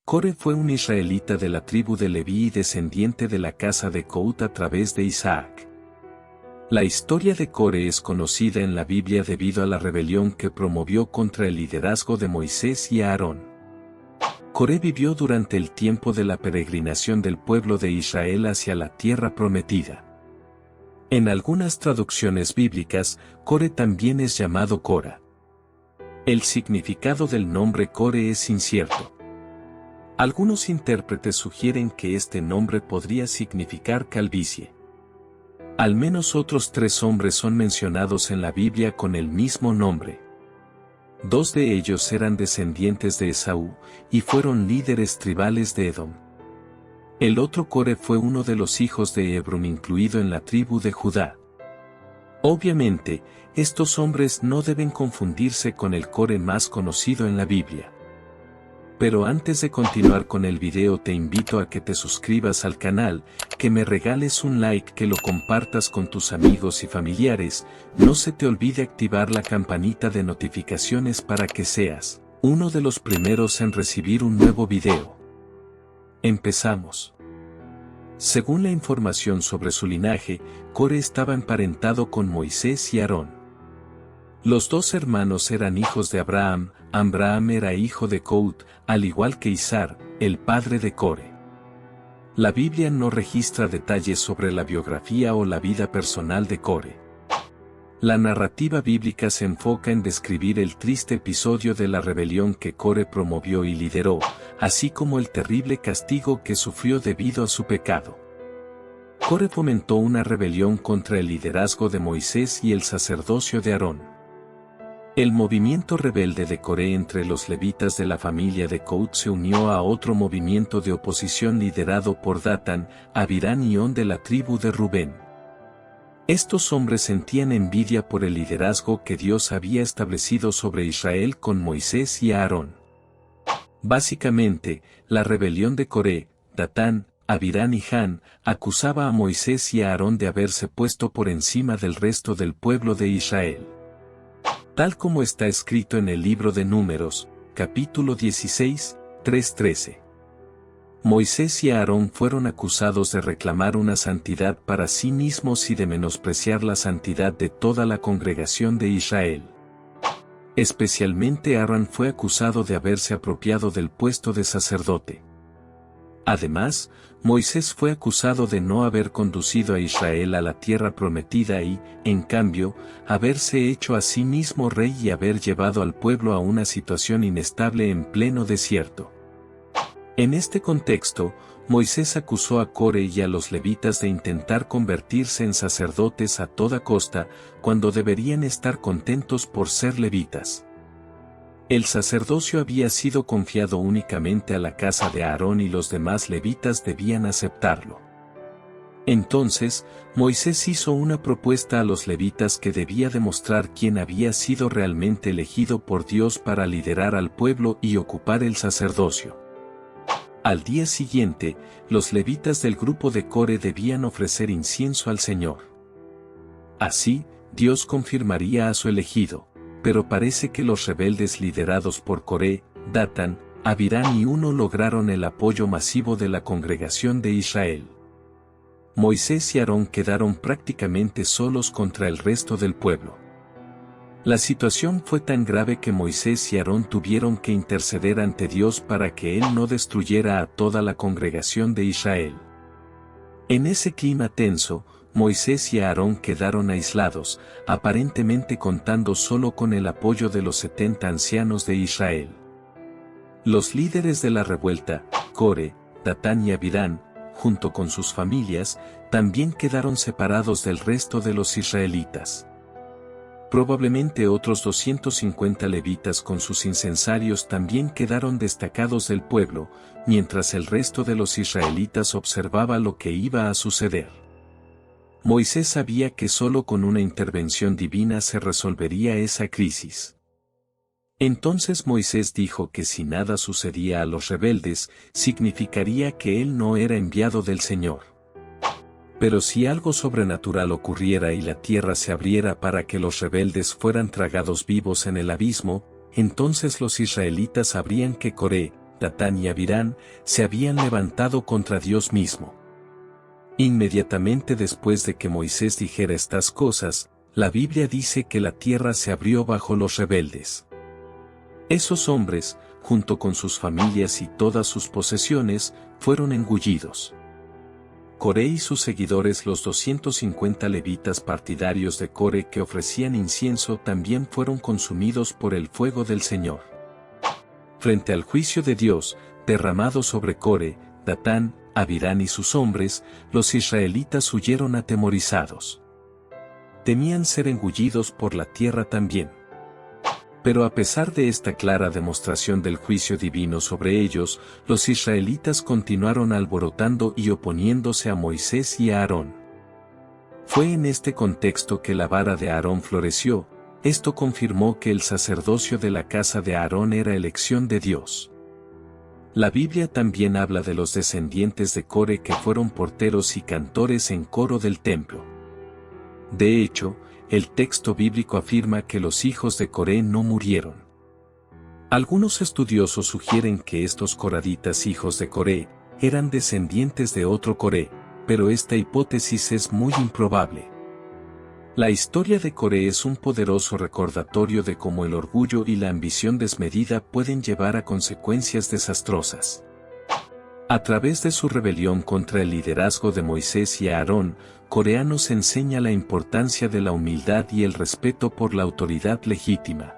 Core fue un israelita de la tribu de Leví y descendiente de la casa de Coat a través de Isaac. La historia de Core es conocida en la Biblia debido a la rebelión que promovió contra el liderazgo de Moisés y Aarón. Core vivió durante el tiempo de la peregrinación del pueblo de Israel hacia la tierra prometida. En algunas traducciones bíblicas, Core también es llamado Cora. El significado del nombre Core es incierto. Algunos intérpretes sugieren que este nombre podría significar calvicie. Al menos otros 3 hombres son mencionados en la Biblia con el mismo nombre. 2 de ellos eran descendientes de Esaú, y fueron líderes tribales de Edom. El otro Core fue uno de los hijos de Hebrón incluido en la tribu de Judá. Obviamente, estos hombres no deben confundirse con el Core más conocido en la Biblia. Pero antes de continuar con el video te invito a que te suscribas al canal, que me regales un like, que lo compartas con tus amigos y familiares, no se te olvide activar la campanita de notificaciones para que seas uno de los primeros en recibir un nuevo video. Empezamos. Según la información sobre su linaje, Core estaba emparentado con Moisés y Aarón. Los 2 hermanos eran hijos de Abraham. Abraham era hijo de Coat, al igual que Isar, el padre de Core. La Biblia no registra detalles sobre la biografía o la vida personal de Core. La narrativa bíblica se enfoca en describir el triste episodio de la rebelión que Core promovió y lideró, así como el terrible castigo que sufrió debido a su pecado. Core fomentó una rebelión contra el liderazgo de Moisés y el sacerdocio de Aarón. El movimiento rebelde de Core entre los levitas de la familia de Coat se unió a otro movimiento de oposición liderado por Datán, Abirán y On de la tribu de Rubén. Estos hombres sentían envidia por el liderazgo que Dios había establecido sobre Israel con Moisés y Aarón. Básicamente, la rebelión de Core, Datán, Abirán y Han, acusaba a Moisés y a Aarón de haberse puesto por encima del resto del pueblo de Israel. Tal como está escrito en el libro de Números, capítulo 16, 3:13. Moisés y Aarón fueron acusados de reclamar una santidad para sí mismos y de menospreciar la santidad de toda la congregación de Israel. Especialmente Aarón fue acusado de haberse apropiado del puesto de sacerdote. Además, Moisés fue acusado de no haber conducido a Israel a la tierra prometida y, en cambio, haberse hecho a sí mismo rey y haber llevado al pueblo a una situación inestable en pleno desierto. En este contexto, Moisés acusó a Core y a los levitas de intentar convertirse en sacerdotes a toda costa, cuando deberían estar contentos por ser levitas. El sacerdocio había sido confiado únicamente a la casa de Aarón y los demás levitas debían aceptarlo. Entonces, Moisés hizo una propuesta a los levitas que debía demostrar quién había sido realmente elegido por Dios para liderar al pueblo y ocupar el sacerdocio. Al día siguiente, los levitas del grupo de Core debían ofrecer incienso al Señor. Así, Dios confirmaría a su elegido. Pero parece que los rebeldes liderados por Core, Datán, Abirán y Uno lograron el apoyo masivo de la congregación de Israel. Moisés y Aarón quedaron prácticamente solos contra el resto del pueblo. La situación fue tan grave que Moisés y Aarón tuvieron que interceder ante Dios para que Él no destruyera a toda la congregación de Israel. En ese clima tenso, Moisés y Aarón quedaron aislados, aparentemente contando solo con el apoyo de los 70 ancianos de Israel. Los líderes de la revuelta, Core, Datán y Abirán, junto con sus familias, también quedaron separados del resto de los israelitas. Probablemente otros 250 levitas con sus incensarios también quedaron destacados del pueblo, mientras el resto de los israelitas observaba lo que iba a suceder. Moisés sabía que solo con una intervención divina se resolvería esa crisis. Entonces Moisés dijo que si nada sucedía a los rebeldes, significaría que él no era enviado del Señor. Pero si algo sobrenatural ocurriera y la tierra se abriera para que los rebeldes fueran tragados vivos en el abismo, entonces los israelitas sabrían que Coré, Datán y Abirán, se habían levantado contra Dios mismo. Inmediatamente después de que Moisés dijera estas cosas, la Biblia dice que la tierra se abrió bajo los rebeldes. Esos hombres, junto con sus familias y todas sus posesiones, fueron engullidos. Coré y sus seguidores, los 250 levitas partidarios de Coré que ofrecían incienso, también fueron consumidos por el fuego del Señor. Frente al juicio de Dios, derramado sobre Coré, Datán, Abirán y sus hombres, los israelitas huyeron atemorizados. Temían ser engullidos por la tierra también. Pero a pesar de esta clara demostración del juicio divino sobre ellos, los israelitas continuaron alborotando y oponiéndose a Moisés y a Aarón. Fue en este contexto que la vara de Aarón floreció. Esto confirmó que el sacerdocio de la casa de Aarón era elección de Dios. La Biblia también habla de los descendientes de Coré que fueron porteros y cantores en coro del templo. De hecho, el texto bíblico afirma que los hijos de Coré no murieron. Algunos estudiosos sugieren que estos coraditas hijos de Coré eran descendientes de otro Coré, pero esta hipótesis es muy improbable. La historia de Coré es un poderoso recordatorio de cómo el orgullo y la ambición desmedida pueden llevar a consecuencias desastrosas. A través de su rebelión contra el liderazgo de Moisés y Aarón, Coré nos enseña la importancia de la humildad y el respeto por la autoridad legítima.